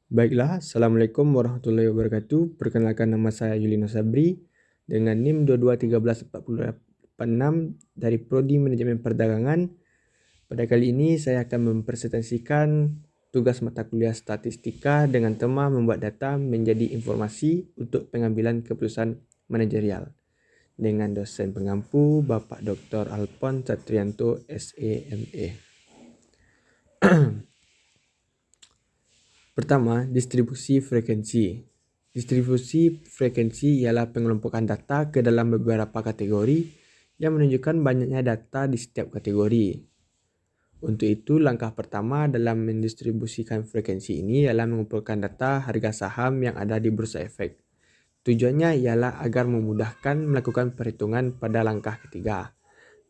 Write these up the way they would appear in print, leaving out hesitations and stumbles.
Baiklah, Assalamualaikum warahmatullahi wabarakatuh. Perkenalkan, nama saya Yulino Sabri dengan NIM 22134086 dari Prodi Manajemen Perdagangan. Pada kali ini saya akan mempresentasikan tugas mata kuliah statistika dengan tema membuat data menjadi informasi untuk pengambilan keputusan manajerial dengan dosen pengampu Bapak Dr. Alphonse Satrianto, SEMA. Pertama, distribusi frekuensi. Distribusi frekuensi ialah pengelompokan data ke dalam beberapa kategori yang menunjukkan banyaknya data di setiap kategori. Untuk itu, langkah pertama dalam mendistribusikan frekuensi ini ialah mengumpulkan data harga saham yang ada di Bursa Efek. Tujuannya ialah agar memudahkan melakukan perhitungan pada langkah ketiga.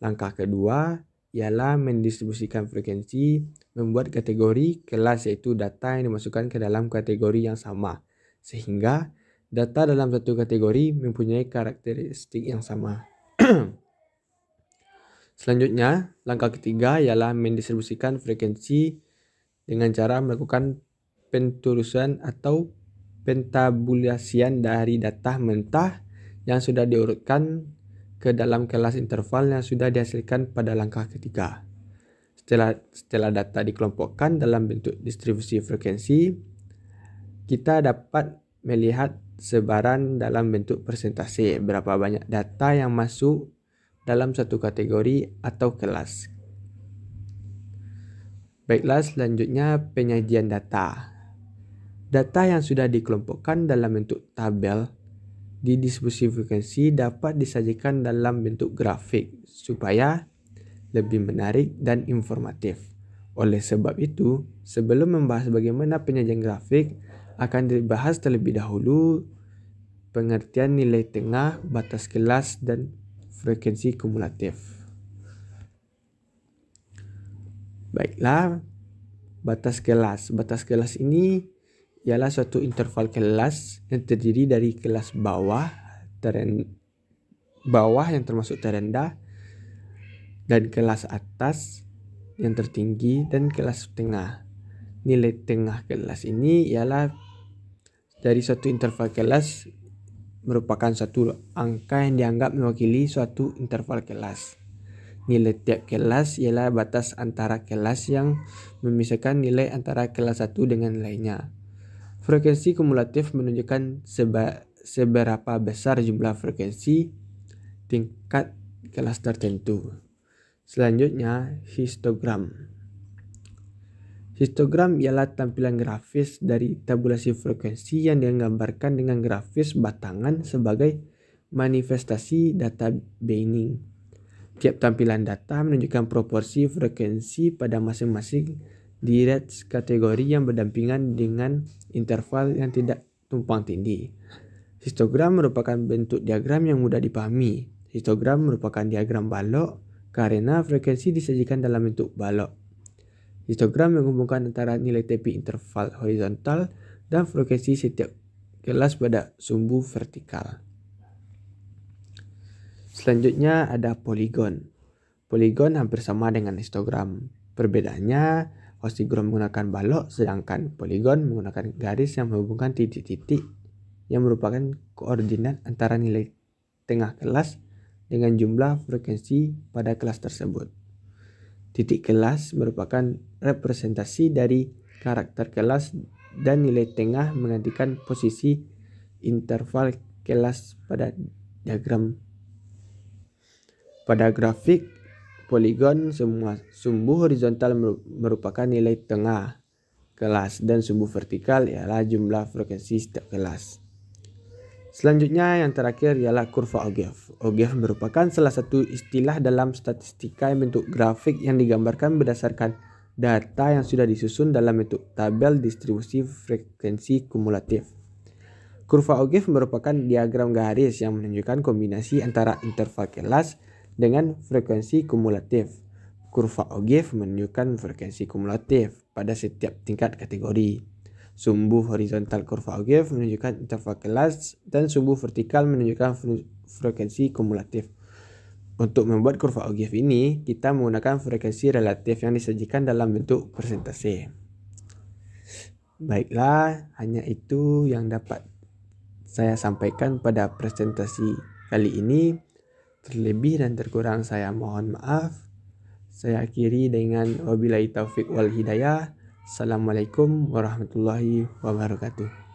Langkah kedua ialah mendistribusikan frekuensi, membuat kategori kelas, yaitu data yang dimasukkan ke dalam kategori yang sama, sehingga data dalam satu kategori mempunyai karakteristik yang sama. Selanjutnya, langkah ketiga ialah mendistribusikan frekuensi dengan cara melakukan penturusan atau pentabulasian dari data mentah yang sudah diurutkan ke dalam kelas interval yang sudah dihasilkan pada langkah ketiga. Setelah data dikelompokkan dalam bentuk distribusi frekuensi, kita dapat melihat sebaran dalam bentuk persentase berapa banyak data yang masuk dalam satu kategori atau kelas. Baiklah, selanjutnya penyajian data. Data yang sudah dikelompokkan dalam bentuk tabel di distribusi frekuensi dapat disajikan dalam bentuk grafik supaya lebih menarik dan informatif. Oleh sebab itu, sebelum membahas bagaimana penyajian grafik, akan dibahas terlebih dahulu pengertian nilai tengah, batas kelas, dan frekuensi kumulatif. Baiklah, batas kelas. Batas kelas ini ialah suatu interval kelas yang terdiri dari kelas bawah yang termasuk terendah, dan kelas atas yang tertinggi, dan kelas tengah. Nilai tengah kelas ini ialah dari suatu interval kelas, merupakan suatu angka yang dianggap mewakili suatu interval kelas. Nilai tiap kelas ialah batas antara kelas yang memisahkan nilai antara kelas satu dengan lainnya. Frekuensi kumulatif menunjukkan seberapa besar jumlah frekuensi tingkat kelas tertentu. Selanjutnya, histogram. Histogram ialah tampilan grafis dari tabulasi frekuensi yang digambarkan dengan grafis batangan sebagai manifestasi data Banning. Tiap tampilan data menunjukkan proporsi frekuensi pada masing-masing di range kategori yang berdampingan dengan interval yang tidak tumpang tindih. Histogram merupakan bentuk diagram yang mudah dipahami. Histogram merupakan diagram balok karena frekuensi disajikan dalam bentuk balok. Histogram menghubungkan antara nilai tepi interval horizontal dan frekuensi setiap kelas pada sumbu vertikal. Selanjutnya ada poligon. Poligon hampir sama dengan histogram. Perbedaannya, histogram menggunakan balok, sedangkan poligon menggunakan garis yang menghubungkan titik-titik yang merupakan koordinat antara nilai tengah kelas dengan jumlah frekuensi pada kelas tersebut. Titik kelas merupakan representasi dari karakter kelas dan nilai tengah menggantikan posisi interval kelas pada diagram. Pada grafik poligon, semua sumbu horizontal merupakan nilai tengah kelas dan sumbu vertikal ialah jumlah frekuensi setiap kelas. Selanjutnya yang terakhir ialah kurva Ogive. Ogive merupakan salah satu istilah dalam statistika yang bentuk grafik yang digambarkan berdasarkan data yang sudah disusun dalam bentuk tabel distribusi frekuensi kumulatif. Kurva Ogive merupakan diagram garis yang menunjukkan kombinasi antara interval kelas dengan frekuensi kumulatif. Kurva Ogive menunjukkan frekuensi kumulatif pada setiap tingkat kategori. Sumbu horizontal kurva Ogive menunjukkan interval kelas dan sumbu vertikal menunjukkan frekuensi kumulatif. Untuk membuat kurva Ogive ini, kita menggunakan frekuensi relatif yang disajikan dalam bentuk persentase. Baiklah, hanya itu yang dapat saya sampaikan pada presentasi kali ini. Terlebih dan terkurang saya mohon maaf. Saya akhiri dengan wabillahi taufik wal hidayah. Assalamualaikum warahmatullahi wabarakatuh.